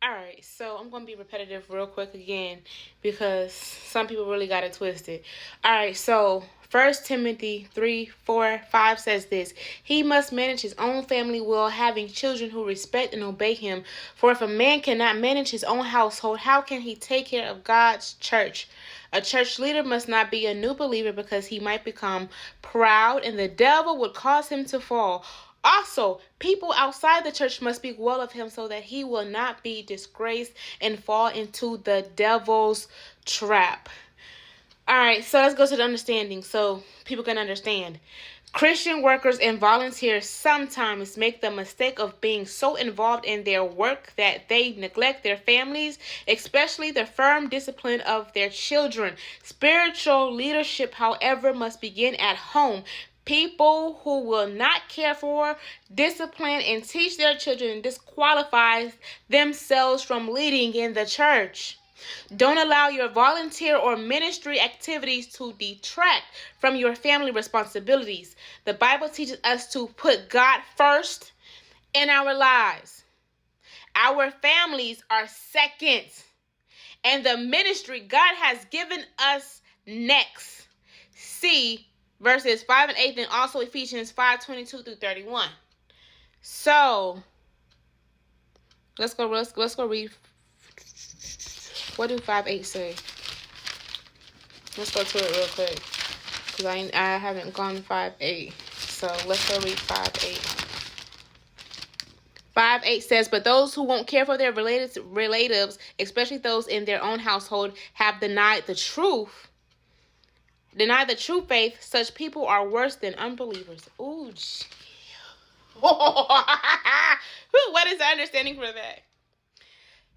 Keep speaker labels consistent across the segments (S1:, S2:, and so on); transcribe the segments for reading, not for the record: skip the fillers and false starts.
S1: Alright, so I'm going to be repetitive real quick again because some people really got it twisted. Alright, so 1 Timothy 3:4-5 says this: He must manage his own family well, having children who respect and obey him. For if a man cannot manage his own household, how can he take care of God's church? A church leader must not be a new believer because he might become proud and the devil would cause him to fall. Also, people outside the church must speak well of him so that he will not be disgraced and fall into the devil's trap. Alright, so let's go to the understanding so people can understand. Christian workers and volunteers sometimes make the mistake of being so involved in their work that they neglect their families, especially the firm discipline of their children. Spiritual leadership, however, must begin at home. People who will not care for, discipline, and teach their children disqualifies themselves from leading in the church. Don't allow your volunteer or ministry activities to detract from your family responsibilities. The Bible teaches us to put God first in our lives. Our families are second, and the ministry God has given us next. See verses 5 and 8, and also Ephesians 5:22-31. So let's go read. What do 5:8 say? Let's go to it real quick because I haven't gone 5:8. So let's go read 5:8. 5:8 says, but those who won't care for their relatives, especially those in their own household, have denied the true faith. Such people are worse than unbelievers. Ooh, what is the understanding for that?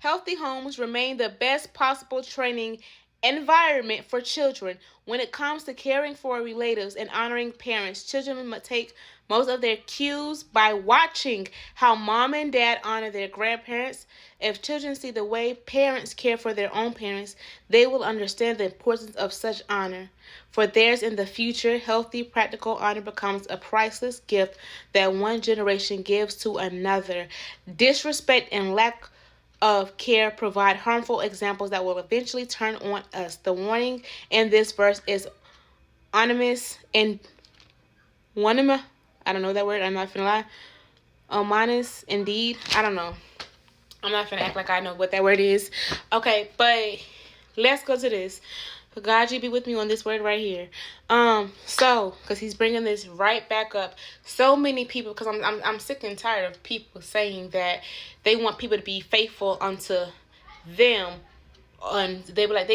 S1: Healthy homes remain the best possible training environment for children. When it comes to caring for relatives and honoring parents, children must take most of their cues by watching how mom and dad honor their grandparents. If children see the way parents care for their own parents, they will understand the importance of such honor. For theirs in the future, healthy, practical honor becomes a priceless gift that one generation gives to another. Disrespect and lack of care provide harmful examples that will eventually turn on us. The warning in this verse is ominous and wanima. I don't know that word. I'm not finna lie. Ominous indeed. I don't know. I'm not finna act like I know what that word is. Okay, but let's go to this. God, you be with me on this word right here. Because he's bringing this right back up. So many people, because I'm sick and tired of people saying that they want people to be faithful unto them, and they be like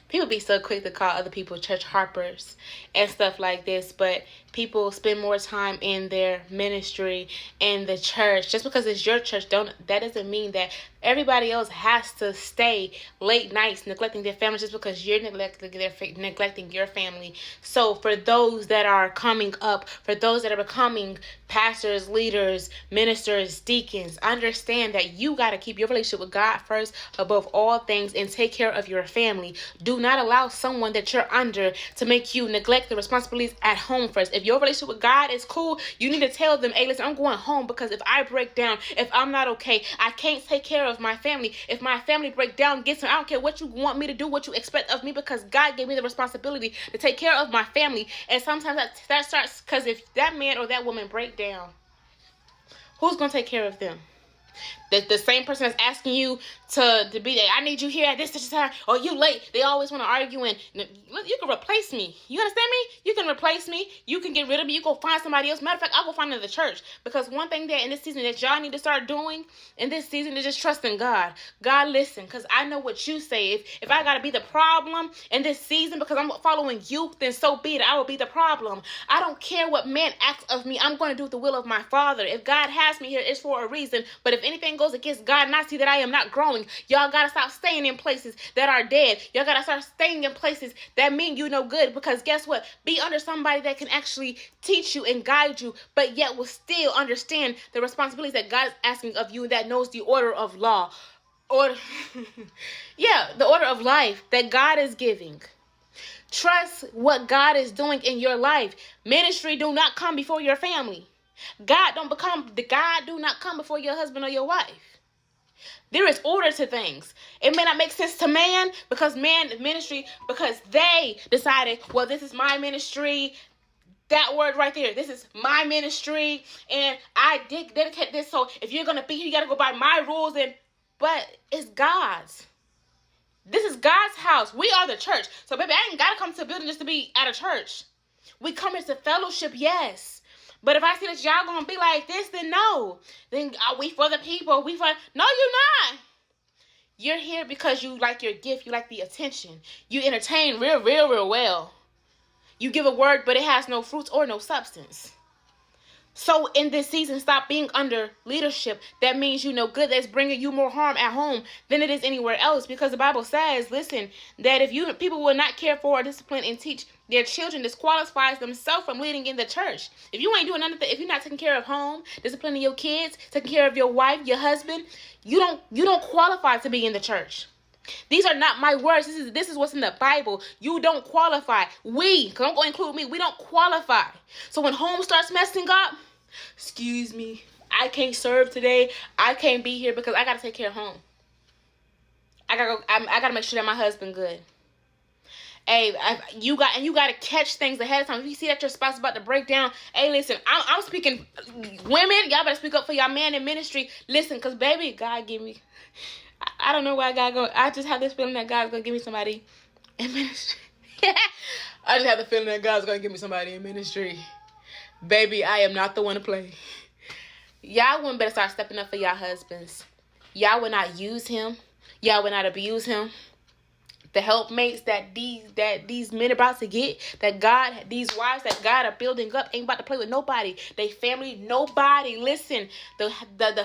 S1: people be so quick to call other people church harpers and stuff like this, but people spend more time in their ministry in the church. Just because it's your church, that doesn't mean that everybody else has to stay late nights neglecting their family just because you're neglecting your family. So for those that are coming up, for those that are becoming pastors, leaders, ministers, deacons, understand that you got to keep your relationship with God first above all things and take care of your family. Do not allow someone that you're under to make you neglect the responsibilities at home first. If your relationship with God is cool, you need to tell them, hey, listen, I'm going home because if I break down, if I'm not okay, I can't take care of my family. If my family break down, I don't care what you want me to do, what you expect of me, because God gave me the responsibility to take care of my family. And sometimes that starts because if that man or that woman break down, who's going to take care of them? The same person that's asking you to be there. I need you here at this time, or you late. They always want to argue, and you can replace me. You understand me? You can replace me. You can get rid of me. You go find somebody else. Matter of fact, I'll go find another church. Because one thing that in this season that y'all need to start doing in this season is just trusting God. God, listen, because I know what you say. If I got to be the problem in this season because I'm following you, then so be it. I will be the problem. I don't care what man asks of me. I'm going to do the will of my Father. If God has me here, it's for a reason. But if anything goes against God and I see that I am not growing, y'all gotta stop staying in places that are dead. Y'all gotta start staying in places that mean you no good, because guess what? Be under somebody that can actually teach you and guide you, but yet will still understand the responsibilities that God is asking of you, that knows the order of law. Or the order of life that God is giving. Trust what God is doing in your life. Ministry do not come before your family. God do not come before your husband or your wife. There is order to things. It may not make sense to man because man ministry, because they decided, well, this is my ministry. That word right there, this is my ministry, and I dedicate this. So if you're gonna be here, you gotta go by my rules. But it's God's. This is God's house. We are the church. So baby, I ain't gotta come to a building just to be at a church. We come here to fellowship, yes. But if I see that y'all gonna be like this, then no. Then are we for the people? No, you're not. You're here because you like your gift. You like the attention. You entertain real well. You give a word, but it has no fruits or no substance. So in this season, stop being under leadership. That means you know good that's bringing you more harm at home than it is anywhere else. Because the Bible says, listen, that if people will not care for, discipline, and teach their children, disqualifies themselves from leading in the church. If you ain't doing nothing, if you're not taking care of home, disciplining your kids, taking care of your wife, your husband, you don't qualify to be in the church. These are not my words. This is what's in the Bible. You don't qualify. Because I'm going to include me, we don't qualify. So when home starts messing up, excuse me, I can't serve today. I can't be here because I got to take care of home. I got to make sure that my husband good. Hey, you got to catch things ahead of time. If you see that your spouse is about to break down, hey, listen, I'm speaking, women, y'all better speak up for y'all man in ministry. Listen, because baby, God give me, I don't know why God go. I just have this feeling that God's gonna give me somebody in ministry. I just have the feeling that God's gonna give me somebody in ministry. Baby, I am not the one to play. Y'all women better start stepping up for y'all husbands. Y'all will not use him. Y'all will not abuse him. The helpmates that these men are about to get, these wives that God are building up, ain't about to play with nobody. They family, nobody. Listen, the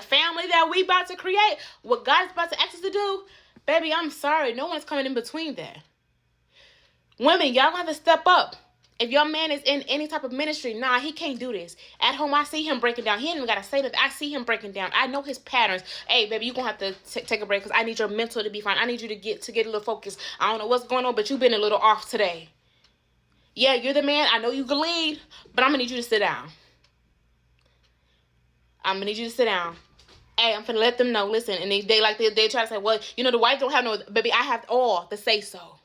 S1: family that we about to create, what God is about to ask us to do, baby, I'm sorry, no one's coming in between that. Women, y'all gonna have to step up. If your man is in any type of ministry, nah, he can't do this. At home, I see him breaking down. He ain't even got to say that. I see him breaking down. I know his patterns. Hey, baby, you're going to have to take a break because I need your mental to be fine. I need you to get a little focus. I don't know what's going on, but you've been a little off today. Yeah, you're the man. I know you can lead, but I'm going to need you to sit down. I'm going to need you to sit down. Hey, I'm going to let them know. Listen, and they try to say, well, the wife don't have no, baby, I have all to say so.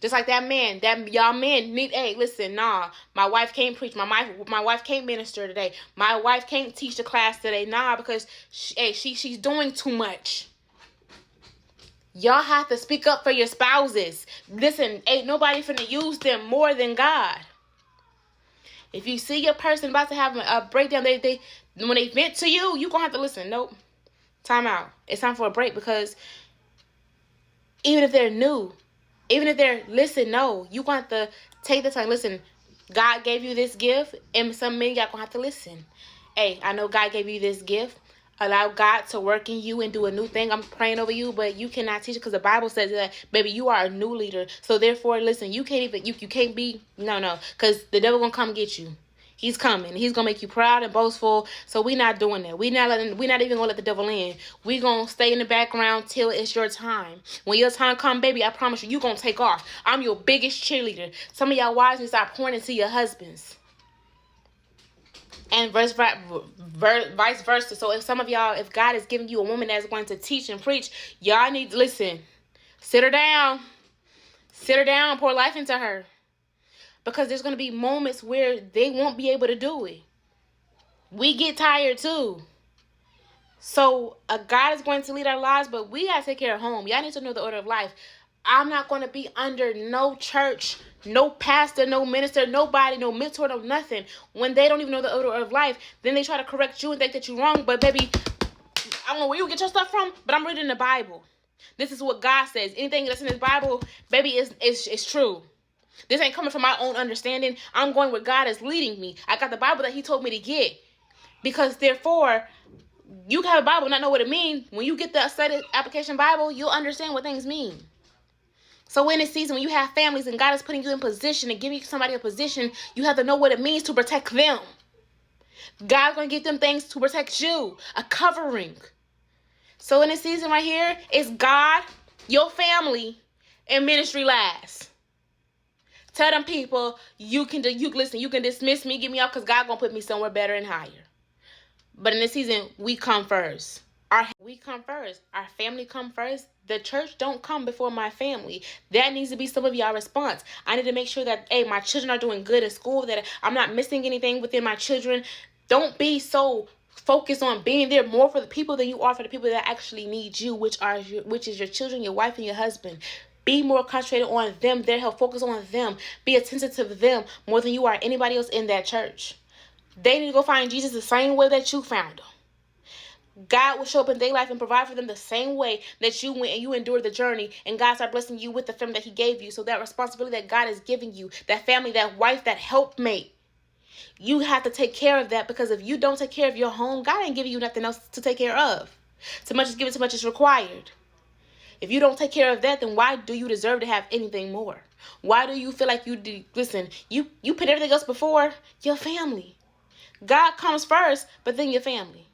S1: Just like that man, y'all men need, hey, listen, nah, my wife can't preach. My wife can't minister today. My wife can't teach the class today. Nah, because she's doing too much. Y'all have to speak up for your spouses. Listen, ain't nobody finna use them more than God. If you see your person about to have a breakdown, when they vent to you, you gonna have to listen. Nope. Time out. It's time for a break because even if they're new, no, you want to take the time. Listen, God gave you this gift, and some men, y'all gonna have to listen. Hey, I know God gave you this gift. Allow God to work in you and do a new thing. I'm praying over you, but you cannot teach it because the Bible says that, baby, you are a new leader. So therefore, listen, you can't be, no, because the devil gonna come get you. He's coming. He's going to make you proud and boastful. So we're not doing that. We're not even going to let the devil in. We're going to stay in the background till it's your time. When your time come, baby, I promise you're going to take off. I'm your biggest cheerleader. Some of y'all wives need to start pointing to your husbands. And vice versa. So if God is giving you a woman that's going to teach and preach, y'all need to listen. Sit her down. Pour life into her. Because there's going to be moments where they won't be able to do it. We get tired too. So God is going to lead our lives, but we got to take care of home. Y'all need to know the order of life. I'm not going to be under no church, no pastor, no minister, nobody, no mentor, no nothing. When they don't even know the order of life, then they try to correct you and think that you're wrong. But baby, I don't know where you get your stuff from, but I'm reading the Bible. This is what God says. Anything that's in this Bible, baby, is true. This ain't coming from my own understanding. I'm going where God is leading me. I got the Bible that he told me to get. Because therefore, you can have a Bible and not know what it means. When you get the study application Bible, you'll understand what things mean. So in this season, when you have families and God is putting you in position and giving somebody a position, you have to know what it means to protect them. God's going to give them things to protect you. A covering. So in this season right here, it's God, your family, and ministry last. Tell them people, you can dismiss me, get me off, because God gonna put me somewhere better and higher. But in this season, we come first. We come first. Our family come first. The church don't come before my family. That needs to be some of y'all response. I need to make sure that, hey, my children are doing good in school, that I'm not missing anything within my children. Don't be so focused on being there more for the people than you are for the people that actually need you, which is your children, your wife, and your husband. Be more concentrated on them, their health. Focus on them. Be attentive to them more than you are anybody else in that church. They need to go find Jesus the same way that you found him. God will show up in their life and provide for them the same way that you went and you endured the journey, and God start blessing you with the family that he gave you. So that responsibility that God is giving you, that family, that wife, that helpmate, you have to take care of that, because if you don't take care of your home, God ain't giving you nothing else to take care of. Too much is given, too much is required. If you don't take care of that, then why do you deserve to have anything more? Why do you feel like you do? Listen, you put everything else before your family. God comes first, but then your family.